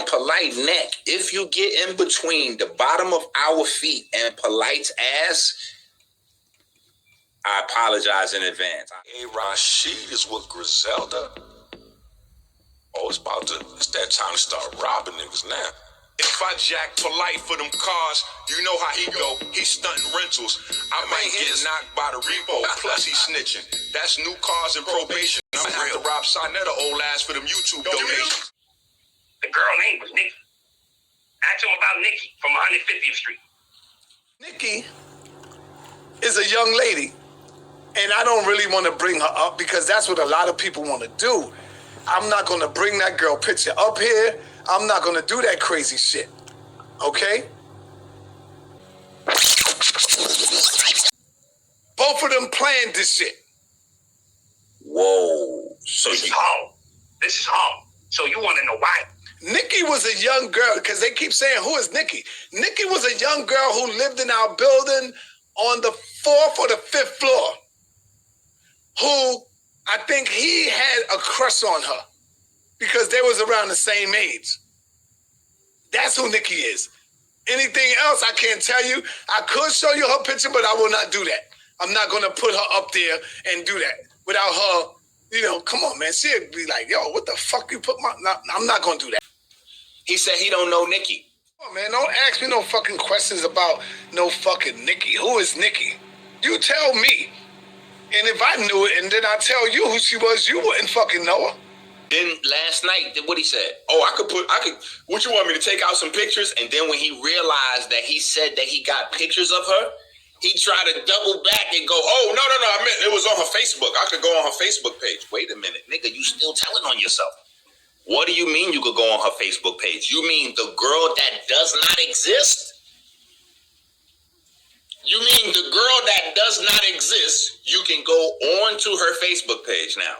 on Polite neck. If you get in between the bottom of our feet and Polite's ass, I apologize in advance. Hey, Rashid is with Griselda. Oh, it's that time to start robbing niggas now. If I jack Polite for them cars, you know how he go. He stunting rentals. I might get knocked by the repo. Plus he snitching. That's new cars and probation. I'm gonna have to rob Sonetta old ass for them YouTube donations. The girl name was Nikki. Ask him about Nikki from 150th Street. Nikki is a young lady, and I don't really want to bring her up because that's what a lot of people want to do. I'm not going to bring that girl picture up here. I'm not going to do that crazy shit. Okay? Both of them planned this shit. Whoa. So this is home. This is home. So you want to know why? Nikki was a young girl, because they keep saying, who is Nikki? Nikki was a young girl who lived in our building on the 4th or the 5th floor, who I think he had a crush on her because they was around the same age. That's who Nikki is. Anything else, I can't tell you. I could show you her picture, but I will not do that. I'm not going to put her up there and do that without her, come on, man. She'd be like, yo, what the fuck you put my... No, I'm not going to do that. He said he don't know Nikki. Oh, man, don't ask me no fucking questions about no fucking Nikki. Who is Nikki? You tell me. And if I knew it and then I tell you who she was, you wouldn't fucking know her. Then last night, what he said? Oh, what you want me to take out some pictures? And then when he realized that he said that he got pictures of her, he tried to double back and go, oh, no, I meant it was on her Facebook. I could go on her Facebook page. Wait a minute, nigga, you still telling on yourself. What do you mean you could go on her Facebook page? You mean the girl that does not exist? You mean the girl that does not exist, you can go on to her Facebook page now?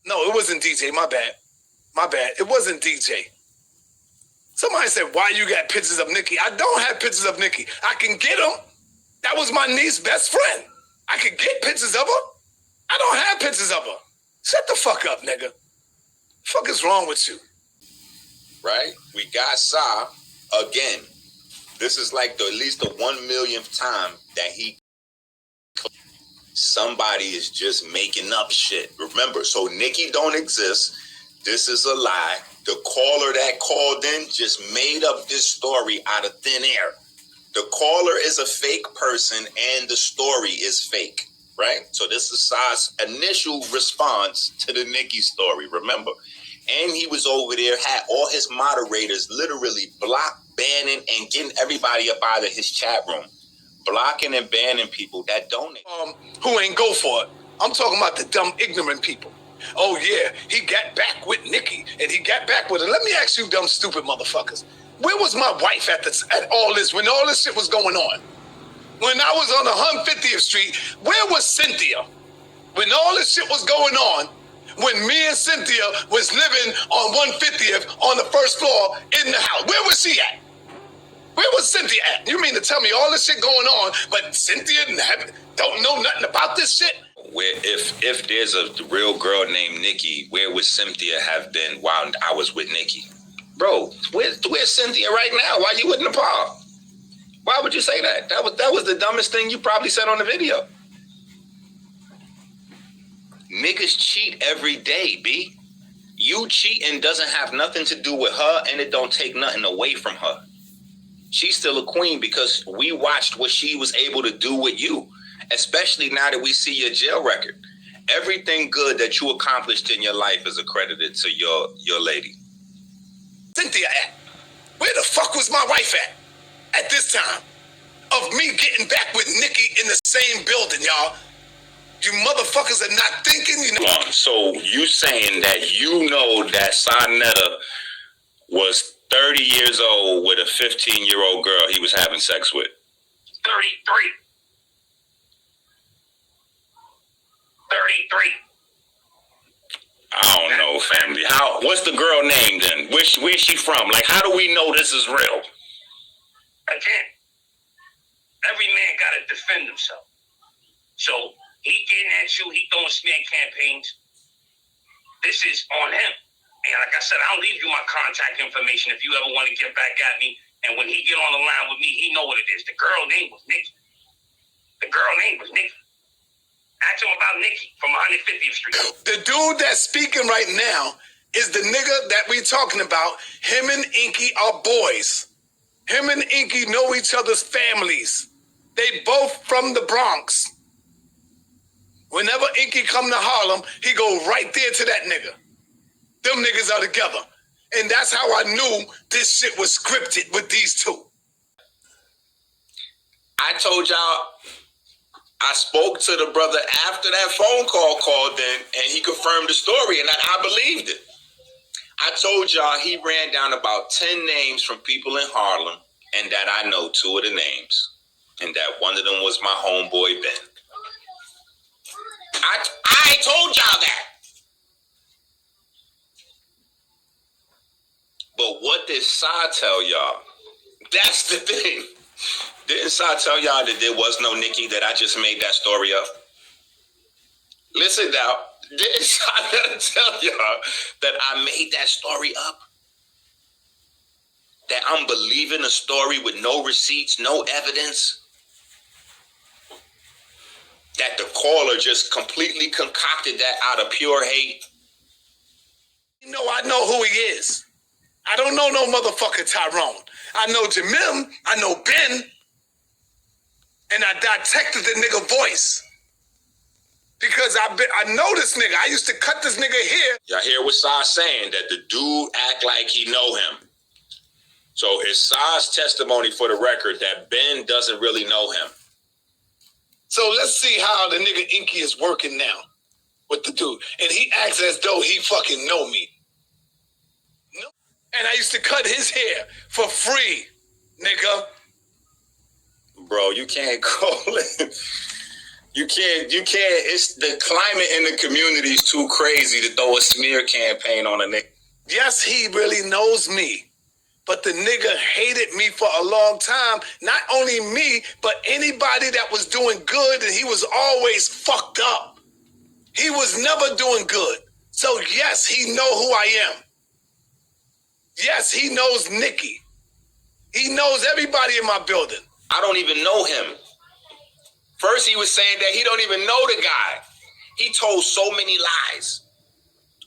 No, it wasn't DJ. My bad. It wasn't DJ. Somebody said, why you got pictures of Nikki? I don't have pictures of Nikki. I can get them. That was my niece's best friend. I could get pictures of her. I don't have pictures of her. Shut the fuck up, nigga. The fuck is wrong with you? Right? We got Sa again. This is like at least the 1 millionth time that somebody is just making up shit. Remember, so Nikki don't exist. This is a lie. The caller that called in just made up this story out of thin air. The caller is a fake person and the story is fake. Right? So this is Sa's initial response to the Nikki story, remember? And he was over there, had all his moderators literally banning and getting everybody up out of his chat room. Blocking and banning people that donate. Who ain't go for it. I'm talking about the dumb, ignorant people. Oh, yeah, he got back with Nikki, and he got back with her. Let me ask you dumb, stupid motherfuckers. Where was my wife at all this, when all this shit was going on? When I was on 150th Street, where was Cynthia? When all this shit was going on, when me and Cynthia was living on 150th on the first floor in the house, where was she at? Where was Cynthia at? You mean to tell me all this shit going on, but Cynthia don't know nothing about this shit? Where if there's a real girl named Nikki, where would Cynthia have been while I was with Nikki? Bro, where's Cynthia right now? Why you with Nepal? Why would you say that? That was the dumbest thing you probably said on the video. Niggas cheat every day, B. You cheating doesn't have nothing to do with her, and it don't take nothing away from her. She's still a queen because we watched what she was able to do with you, especially now that we see your jail record. Everything good that you accomplished in your life is accredited to your lady. Cynthia at? Where the fuck was my wife at this time? Of me getting back with Nikki in the same building, y'all. You motherfuckers are not thinking, So you saying that you know that Sonetta was 30 years old with a 15-year-old girl he was having sex with? 33. 33. I don't know, family. What's the girl name then? Where's she from? Like, how do we know this is real? Again, every man got to defend himself. So he getting at you, he throwing smear campaigns. This is on him. And like I said, I'll leave you my contact information if you ever want to get back at me. And when he get on the line with me, he know what it is. The girl name was Nikki. Ask him about Nikki from 150th Street. The dude that's speaking right now is the nigga that we talking about. Him and Enqi are boys. Him and Enqi know each other's families. They both from the Bronx. Whenever Enqi come to Harlem, he go right there to that nigga. Them niggas are together. And that's how I knew this shit was scripted with these two. I told y'all, I spoke to the brother after that phone call called in, and he confirmed the story, and I believed it. I told y'all he ran down about 10 names from people in Harlem, and that I know 2 of the names, and that one of them was my homeboy Ben. I told y'all that. But what did Sa tell y'all? That's the thing. Didn't Sa tell y'all that there was no Nikki, that I just made that story up? Listen now. Didn't Sa tell y'all that I made that story up? That I'm believing a story with no receipts, no evidence? That the caller just completely concocted that out of pure hate? You know, I know who he is. I don't know no motherfucker Tyrone. I know Jamil, I know Ben, and I detected the nigga voice. Because I know this nigga. I used to cut this nigga here. Y'all hear what Sa's saying? That the dude act like he know him. So it's Sa's testimony for the record that Ben doesn't really know him. So let's see how the nigga Enqi is working now with the dude. And he acts as though he fucking know me. No. And I used to cut his hair for free, nigga. Bro, you can't call it. You can't. It's the climate in the community is too crazy to throw a smear campaign on a nigga. Yes, he really knows me. But the nigga hated me for a long time. Not only me, but anybody that was doing good, and he was always fucked up. He was never doing good. So yes, he know who I am. Yes, he knows Nikki. He knows everybody in my building. I don't even know him. First, he was saying that he don't even know the guy. He told so many lies.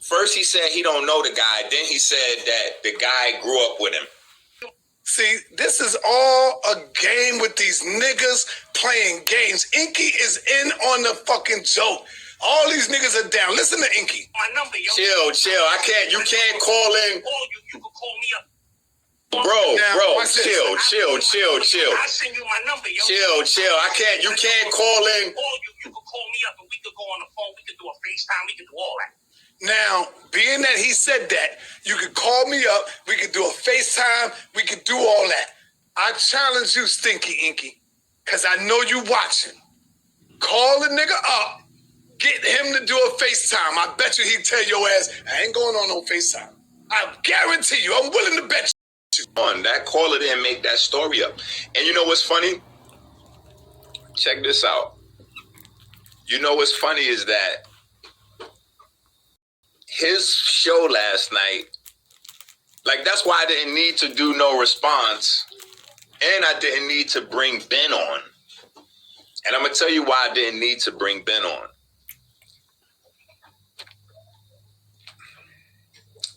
First, he said he don't know the guy. Then he said that the guy grew up with him. See, this is all a game with these niggas playing games. Enqi is in on the fucking joke. All these niggas are down. Listen to Enqi. My number, yo. Chill. You can't call in. You can call me up. Bro, chill. I send you my number, yo. Chill. You can't call in. You can call me up and we could go on the phone. We could do a FaceTime. We could do all that. Now, being that he said that, you could call me up, we could do a FaceTime, we could do all that. I challenge you, Stinky Enqi, because I know you watching. Call the nigga up, get him to do a FaceTime. I bet you he'd tell your ass, I ain't going on no FaceTime. I guarantee you, I'm willing to bet you. On that caller didn't make that story up. And you know what's funny? Check this out. You know what's funny is that his show last night, like that's why I didn't need to do no response, and I didn't need to bring Ben on. And I'm gonna tell you why I didn't need to bring Ben on.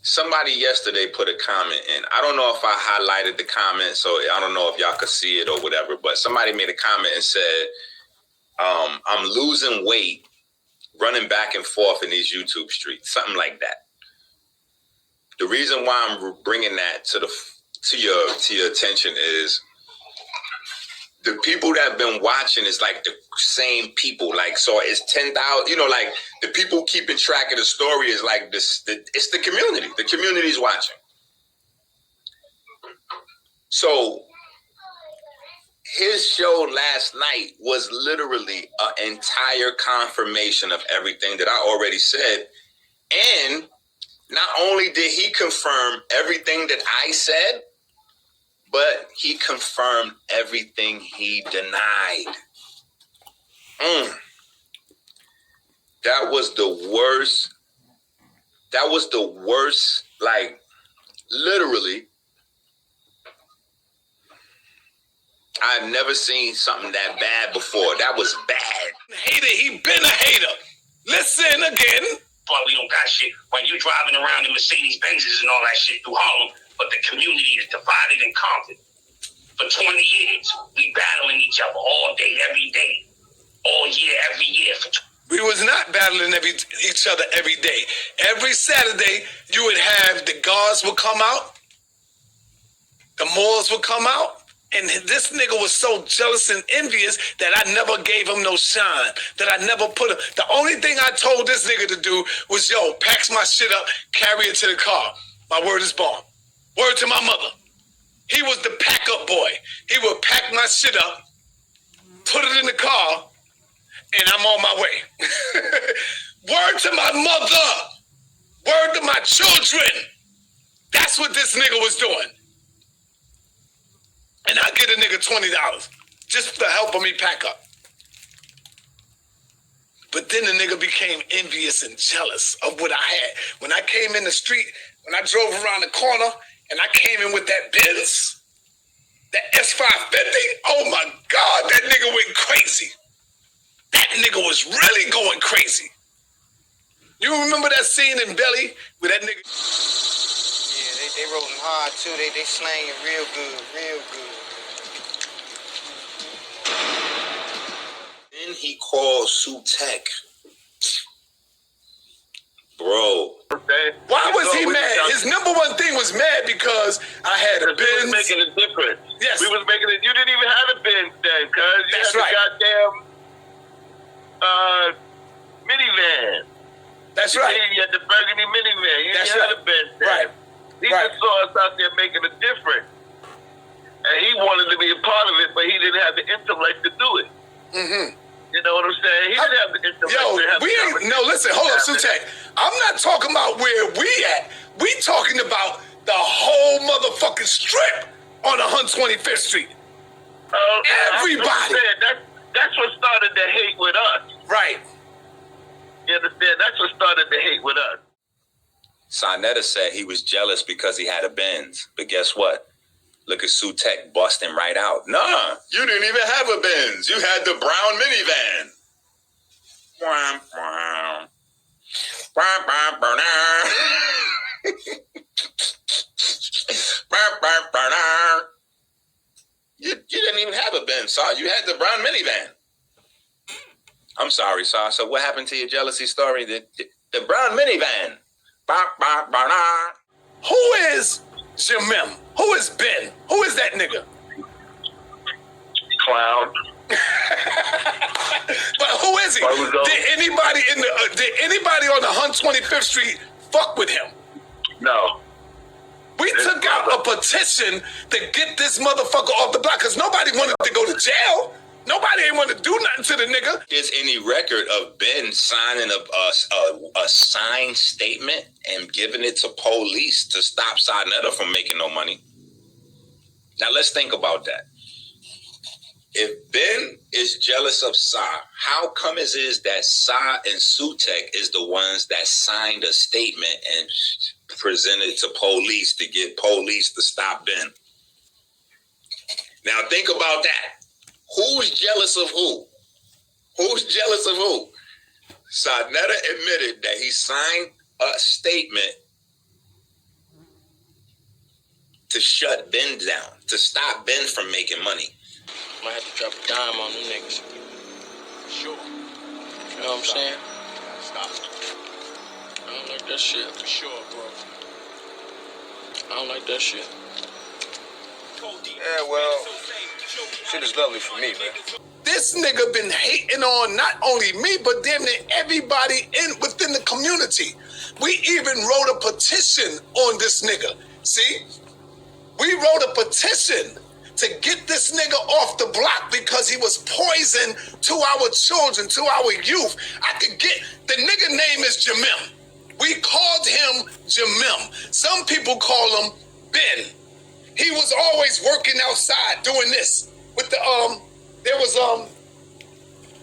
Somebody yesterday put a comment in. I don't know if I highlighted the comment, so I don't know if y'all could see it or whatever, but somebody made a comment and said, I'm losing weight running back and forth in these YouTube streets, something like that. The reason why I'm bringing that to your attention is the people that have been watching is like the same people. Like, so it's 10,000. You know, like the people keeping track of the story is like this. It's the community. The community's watching. So his show last night was literally an entire confirmation of everything that I already said. And not only did he confirm everything that I said, but he confirmed everything he denied. That was the worst That was the worst, like, literally. I've never seen something that bad before. That was bad. Hater, he been a hater. Listen again. Why we don't got shit. When you driving around in Mercedes Benzes and all that shit through Harlem, but the community is divided and conquered. For 20 years, we battling each other all day, every day, all year, every year. We was not battling each other every day. Every Saturday, you would have the guards would come out, the Moors would come out, and this nigga was so jealous and envious that I never gave him no shine, that I never put him. The only thing I told this nigga to do was, yo, packs my shit up, carry it to the car. My word is bond. Word to my mother. He was the pack-up boy. He would pack my shit up, put it in the car, and I'm on my way. Word to my mother. Word to my children. That's what this nigga was doing. And I get a nigga $20 just for helping me pack up. But then the nigga became envious and jealous of what I had. When I came in the street, when I drove around the corner and I came in with that Benz, that S550, oh my God, that nigga went crazy. That nigga was really going crazy. You remember that scene in Belly with that nigga? Yeah, they rolling hard too. They slanging real good, real good. Then he called Sutek. Bro. Why was he mad? His number one thing was mad because I had a Benz. We was making a difference. Yes. We was making it. You didn't even have a Benz then, cuz. You That's had right. the goddamn minivan. That's right. You had the burgundy minivan. You That's didn't right. have a Benz then. Right. He Right. just saw us out there making a difference. And he wanted to be a part of it, but he didn't have the intellect to do it. Mm-hmm. You know what I'm saying? He didn't have the intellect to have we ain't, no, listen, hold up, Sutek. I'm not talking about where we at. We talking about the whole motherfucking strip on 125th Street. Everybody. That's what started the hate with us. Right. You understand? That's what started the hate with us. Sonetta said he was jealous because he had a Benz. But guess what? Look at Sutek busting right out. Nah, you didn't even have a Benz. You had the brown minivan. You didn't even have a Benz, Saw. You had the brown minivan. I'm sorry, Saw. So what happened to your jealousy story? The brown minivan. Who is Jamim? Who is Ben? Who is that nigga? Clown. But who is he? Did anybody on the 125th Street fuck with him? No. We took out a petition to get this motherfucker off the block because nobody wanted to go to jail. Nobody ain't want to do nothing to the nigga. There's any record of Ben signing a signed statement and giving it to police to stop Sonetta from making no money? Now let's think about that. If Ben is jealous of Sa, how come it is that Sa and Sutek is the ones that signed a statement and presented to police to get police to stop Ben? Now think about that. Who's jealous of who? Who's jealous of who? Sonetta admitted that he signed a statement to shut Ben down, to stop Ben from making money. Might have to drop a dime on them niggas. Sure. You know what I'm saying? Stop. I don't like that shit. For sure, bro. I don't like that shit. Yeah, well, shit is lovely for me, man. This nigga been hating on not only me, but damn near everybody within the community. We even wrote a petition on this nigga. See? We wrote a petition to get this nigga off the block because he was poison to our children, to our youth. The nigga name is Jamim. We called him Jamim. Some people call him Ben. He was always working outside doing this with the,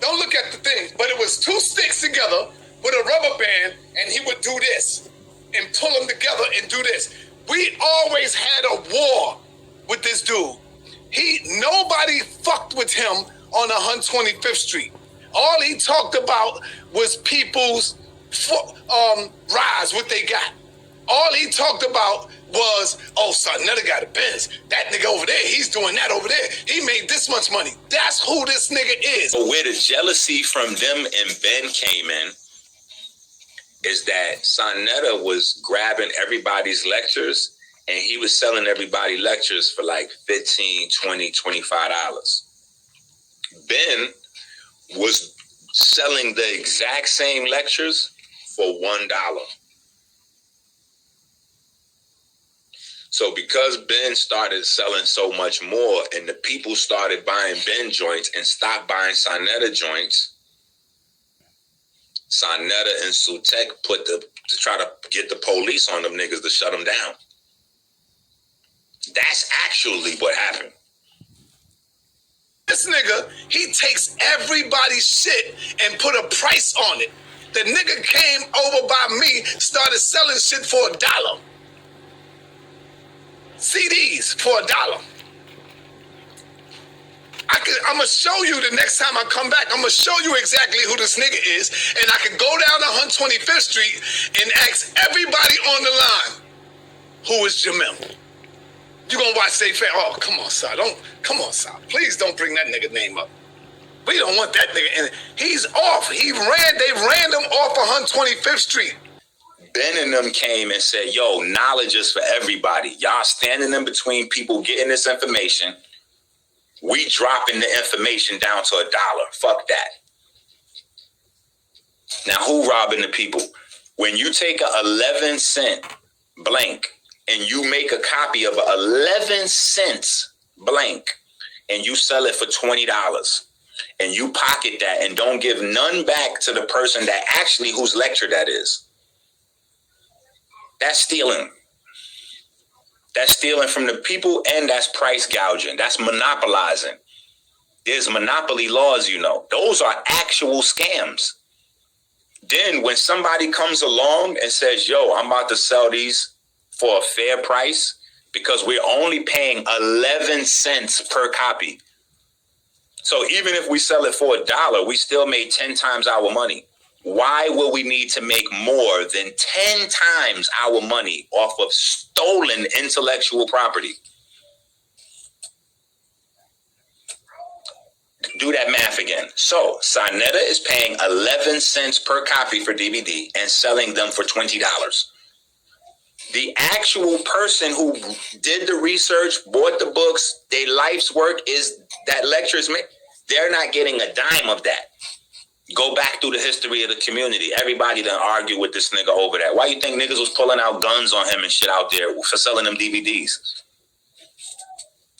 don't look at the thing, but it was two sticks together with a rubber band and he would do this. and pull them together and do this. We always had a war with this dude. Nobody fucked with him on 125th Street. All he talked about was people's rise, what they got. All he talked about was, oh, son, another got a Benz. That nigga over there, he's doing that over there. He made this much money. That's who this nigga is. But where the jealousy from them and Ben came in is that Sonetta was grabbing everybody's lectures and he was selling everybody lectures for like $15, $20, $25. Ben was selling the exact same lectures for $1. So because Ben started selling so much more and the people started buying Ben joints and stopped buying Sonetta joints, Sonetta and Sutek to try to get the police on them niggas to shut them down. That's actually what happened. This nigga, he takes everybody's shit and put a price on it. The nigga came over by me, started selling shit for $1. CDs for $1. I'm going to show you the next time I come back. I'm going to show you exactly who this nigga is. And I can go down to 125th Street and ask everybody on the line, who is Jamil? You going to watch they fan? Oh, come on, son. Come on, son. Please don't bring that nigga name up. We don't want that nigga in. He's off. They ran him off 125th Street. Ben and them came and said, yo, knowledge is for everybody. Y'all standing in between people getting this information. We dropping the information down to $1. Fuck that. Now, who robbing the people? When you take a 11-cent blank and you make a copy of 11 cents blank and you sell it for $20 and you pocket that and don't give none back to the person that actually whose lecture that is, that's stealing. That's stealing from the people and that's price gouging. That's monopolizing. There's monopoly laws, you know. Those are actual scams. Then when somebody comes along and says, yo, I'm about to sell these for a fair price because we're only paying 11 cents per copy. So even if we sell it for $1, we still made 10 times our money. Why will we need to make more than 10 times our money off of stolen intellectual property? Do that math again. So Sonetta is paying 11 cents per copy for DVD and selling them for $20. The actual person who did the research, bought the books, their life's work is that lectures, they're not getting a dime of that. Go back through the history of the community. Everybody done argue with this nigga over that. Why you think niggas was pulling out guns on him and shit out there for selling them DVDs?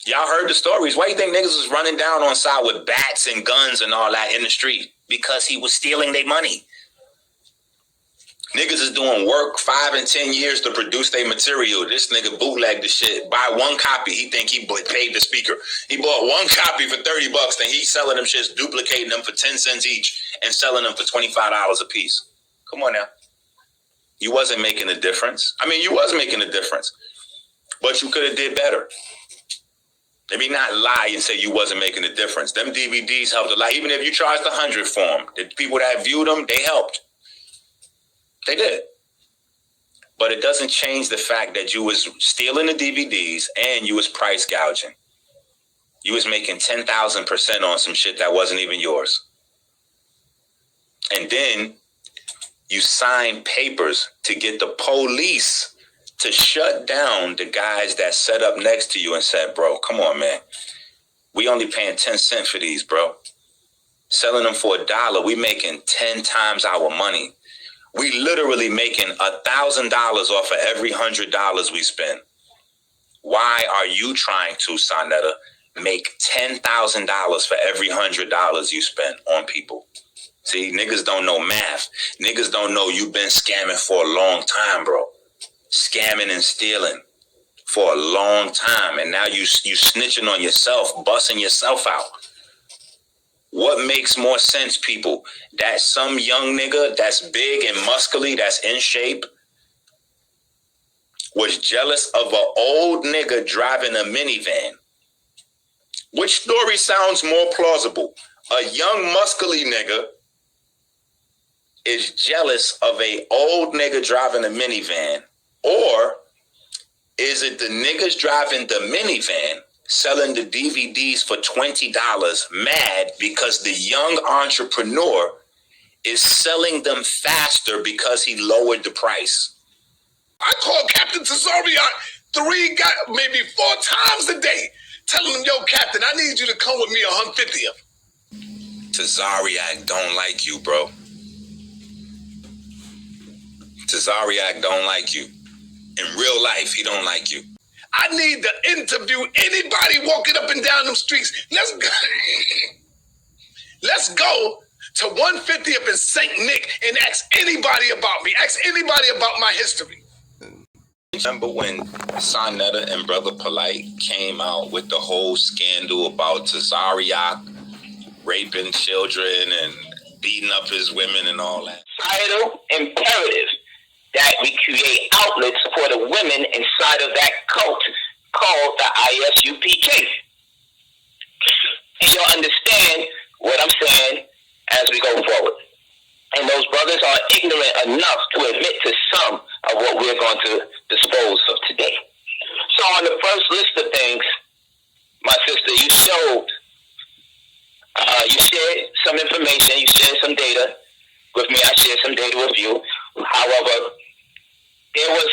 Y'all heard the stories. Why you think niggas was running down on side with bats and guns and all that in the street? Because he was stealing their money. Niggas is doing work 5 and 10 years to produce their material. This nigga bootlegged the shit. Buy one copy. He think he paid the speaker. He bought one copy for $30 and he's selling them shits, duplicating them for 10 cents each and selling them for $25 a piece. Come on now. You wasn't making a difference. I mean, you was making a difference, but you could have did better. Let me not lie and say you wasn't making a difference. Them DVDs helped a lot. Even if you charged $100 for them, the people that viewed them, they helped. They did. But it doesn't change the fact that you was stealing the DVDs and you was price gouging. You was making 10,000% on some shit that wasn't even yours. And then you signed papers to get the police to shut down the guys that set up next to you and said, bro, come on, man. We only paying 10 cents for these, bro. Selling them for $1, we making 10 times our money. We literally making $1,000 off of every $100 we spend. Why are you trying to, Sonetta, make $10,000 for every $100 you spend on people? See, niggas don't know math. Niggas don't know you've been scamming for a long time, bro. Scamming and stealing for a long time. And now you snitching on yourself, busting yourself out. What makes more sense, people? That some young nigga that's big and muscly, that's in shape, was jealous of an old nigga driving a minivan. Which story sounds more plausible? A young muscly nigga is jealous of a old nigga driving a minivan, or is it the niggas driving the minivan selling the DVDs for $20 mad because the young entrepreneur is selling them faster because he lowered the price? I call Captain Tazariak maybe 4 times a day, telling him, yo, Captain, I need you to come with me 150th. Tazariak don't like you, bro. Tazariak don't like you. In real life, he don't like you. I need to interview anybody walking up and down them streets. Let's go to 150th and St. Nick and ask anybody about me. Ask anybody about my history. Remember when Sonetta and Brother Polite came out with the whole scandal about Tazariak raping children and beating up his women and all that? Vital imperative that we create outlets for the women inside of that cult called the ISUPK. And you'll understand what I'm saying as we go forward. And those brothers are ignorant enough to admit to some of what we're going to dispose of today. So on the first list of things, my sister, you shared some information, you shared some data with me, I shared some data with you. However, there was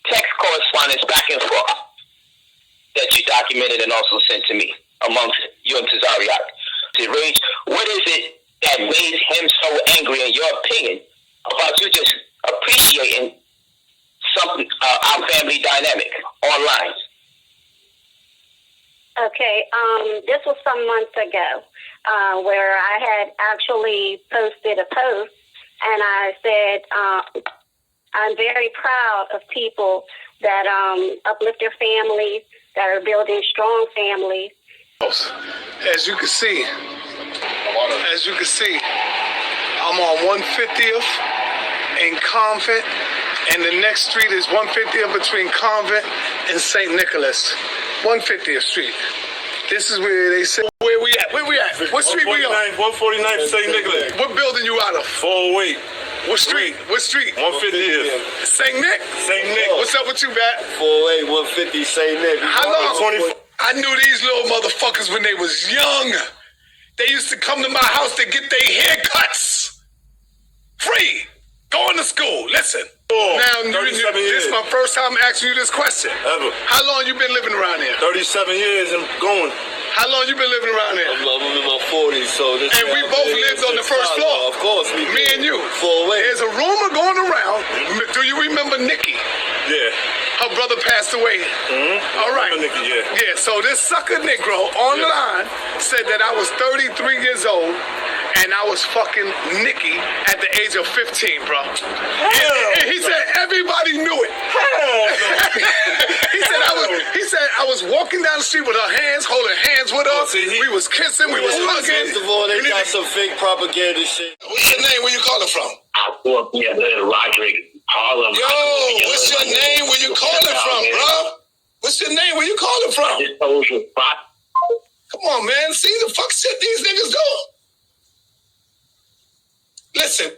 text correspondence back and forth that you documented and also sent to me amongst you and Tazariak. Rage, what is it that made him so angry, in your opinion, about you just appreciating something, our family dynamic online? Okay, this was some months ago where I had actually posted a post, and I said, I'm very proud of people that uplift their families, that are building strong families. As you can see, I'm on 150th and Convent, and the next street is 150th between Convent and St. Nicholas. 150th Street. This is where they say, where we at? What street we on? 149th St. Nicholas. What building you out of? 408. What street? 150th. St. Nick? St. Nick. What's up with you, Bat? 408, 150 St. Nick. How long? I knew these little motherfuckers when they was young. They used to come to my house to get their haircuts. Free. Going to school. Listen. Now, this is my first time asking you this question. Ever. How long you been living around here? 37 years and going. How long you been living around here? I'm in my 40s, so this. And we both lived on the first floor. Of course, me and you. 408. There's a rumor going around. Do you remember Nikki? Yeah. Her brother passed away. Mm-hmm. All right. Nikki, yeah. Yeah, so this sucker Negro online said that I was 33 years old and I was fucking Nikki at the age of 15, bro. And he said everybody knew it. he said I was walking down the street with her hands, holding hands with her. We was kissing, we was hugging. First of all, they got some fake propaganda shit. What's your name? Where you calling from? I grew up near Roderick, Harlem. Yo, what's your name? Where you calling from, bro? What's your name? Where you calling from? Just told you, Come on, man. See the fuck shit these niggas do? Listen.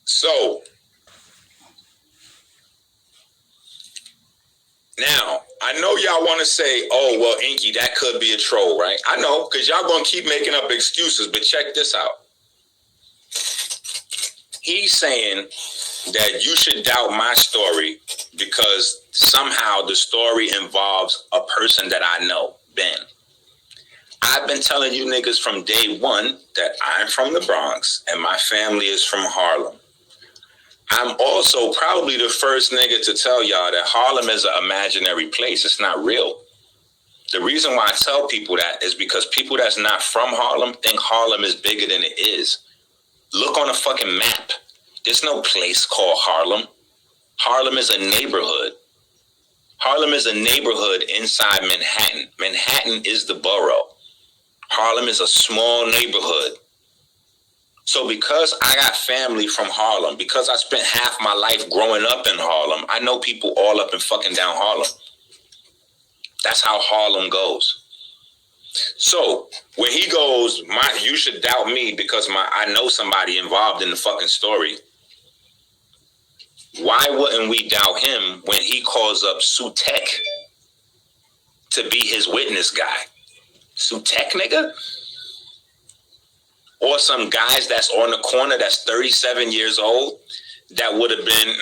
So, now, I know y'all want to say, oh, well, Enqi, that could be a troll, right? I know, because y'all going to keep making up excuses, but check this out. He's saying that you should doubt my story because somehow the story involves a person that I know, Ben. I've been telling you niggas from day one that I'm from the Bronx and my family is from Harlem. I'm also probably the first nigga to tell y'all that Harlem is an imaginary place. It's not real. The reason why I tell people that is because people that's not from Harlem think Harlem is bigger than it is. Look on a fucking map. There's no place called Harlem. Harlem is a neighborhood. Harlem is a neighborhood inside Manhattan. Manhattan is the borough. Harlem is a small neighborhood. So because I got family from Harlem, because I spent half my life growing up in Harlem, I know people all up and fucking down Harlem. That's how Harlem goes. So when he goes, you should doubt me because I know somebody involved in the fucking story. Why wouldn't we doubt him when he calls up Sutek to be his witness guy? Sutek, nigga? Or some guys that's on the corner that's 37 years old that would have been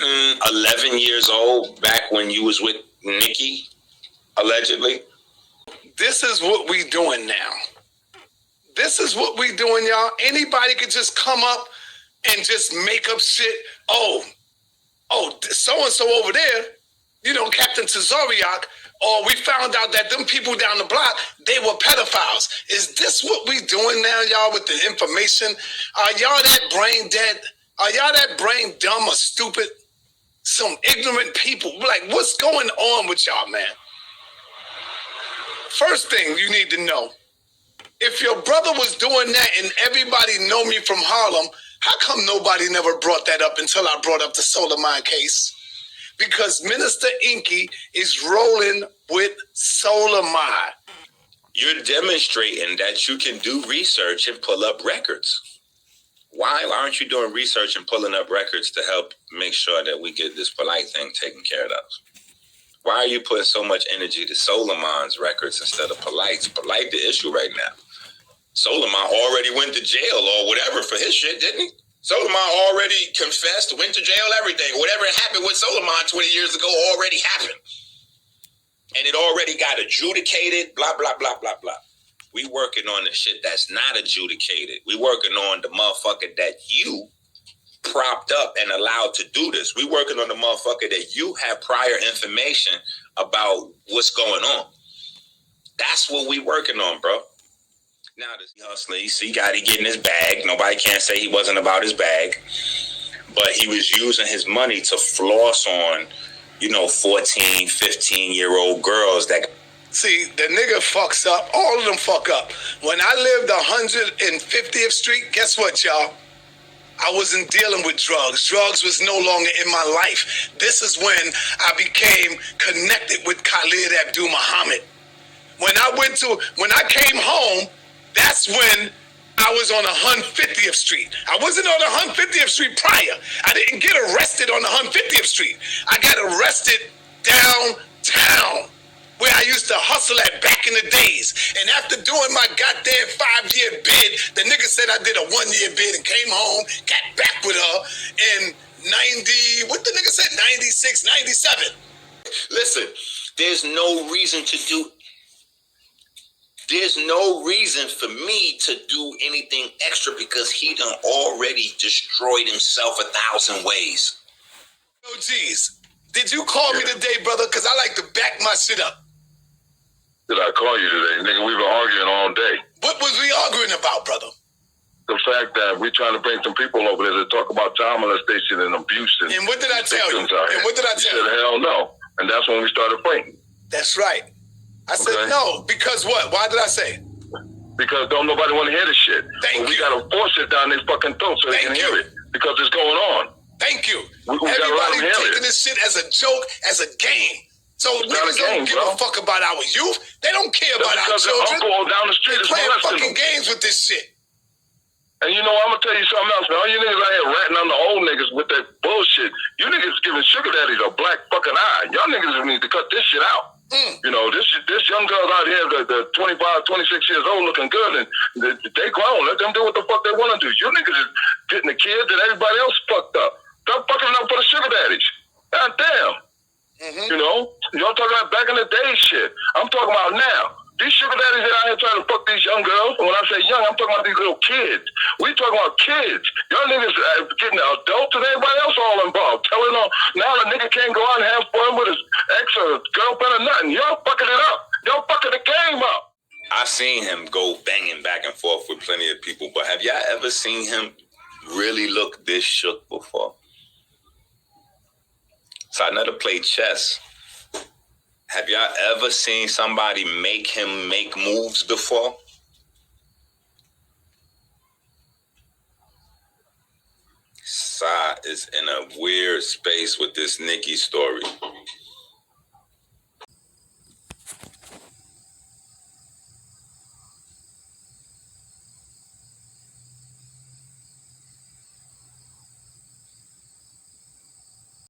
11 years old back when you was with Nikki, allegedly. This is what we doing now. This is what we doing, y'all. Anybody could just come up and just make up shit. Oh, so-and-so over there, Captain Tazariak, or we found out that them people down the block, they were pedophiles. Is this what we doing now, y'all, with the information? Are y'all that brain dead? Are y'all that brain dumb or stupid? Some ignorant people. Like, what's going on with y'all, man? First thing you need to know, if your brother was doing that and everybody know me from Harlem, how come nobody never brought that up until I brought up the Solar Mind case? Because Minister Enqi is rolling with Solar Mind. You're demonstrating that you can do research and pull up records. Why aren't you doing research and pulling up records to help make sure that we get this Polite thing taken care of? Why are you putting so much energy to Solar Mind's records instead of Polite's? Polite the issue right now. Solar Mind already went to jail or whatever for his shit, didn't he? Solar Mind already confessed, went to jail, everything. Whatever happened with Solar Mind 20 years ago already happened. And it already got adjudicated, blah, blah, blah, blah, blah. We working on the shit that's not adjudicated. We working on the motherfucker that you propped up and allowed to do this. We working on the motherfucker that you have prior information about what's going on. That's what we working on, bro. Now this hustler, you see, got he getting his bag. Nobody can say he wasn't about his bag. But he was using his money to floss on, 14, 15-year-old girls that... See, the nigga fucks up. All of them fuck up. When I lived 150th Street, guess what, y'all? I wasn't dealing with drugs. Drugs was no longer in my life. This is when I became connected with Khalid Abdul Muhammad. When I came home, that's when I was on 150th Street. I wasn't on 150th Street prior. I didn't get arrested on 150th Street. I got arrested downtown, where I used to hustle at back in the days. And after doing my goddamn 5-year bid, the nigga said I did a 1-year bid and came home, got back with her in 96, 97. Listen, there's no reason for me to do anything extra because he done already destroyed himself 1,000 ways. Oh, geez. Did you call me today, brother? Because I like to back my shit up. Did I call you today? Nigga, we've been arguing all day. What was we arguing about, brother? The fact that we're trying to bring some people over there to talk about child molestation and abuse. And what did I tell you? You said, hell no. And that's when we started fighting. That's right. I said no, because what? Why did I say? Because don't nobody want to hear this shit. We got to force it down their fucking throat so they can hear it. Because it's going on. Thank you. Everybody's taking this shit as a joke, as a game. So niggas don't give a fuck about our youth. They don't care about our children. Uncle down the street is playing fucking games with this shit. And I'm gonna tell you something else, man. All you niggas out here ratting on the old niggas with that bullshit. You niggas giving sugar daddies a black fucking eye. Y'all niggas need to cut this shit out. This young girl out here, the 25, 26 years old, looking good, and they grown. Let them do what the fuck they want to do. You niggas is getting the kids and everybody else fucked up. Stop fucking up for the sugar daddies. God damn. Y'all talking about back in the day shit. I'm talking about now. These sugar daddies that out here trying to fuck these young girls. And when I say young, I'm talking about these little kids. We talking about kids. Y'all niggas getting adults and everybody else all involved. Telling them now the nigga can't go out and have fun with his ex or girlfriend or nothing. Y'all fucking it up. Y'all fucking the game up. I've seen him go banging back and forth with plenty of people, but have y'all ever seen him really look this shook before? So I never played chess. Have y'all ever seen somebody make him make moves before? Sa is in a weird space with this Nicki story.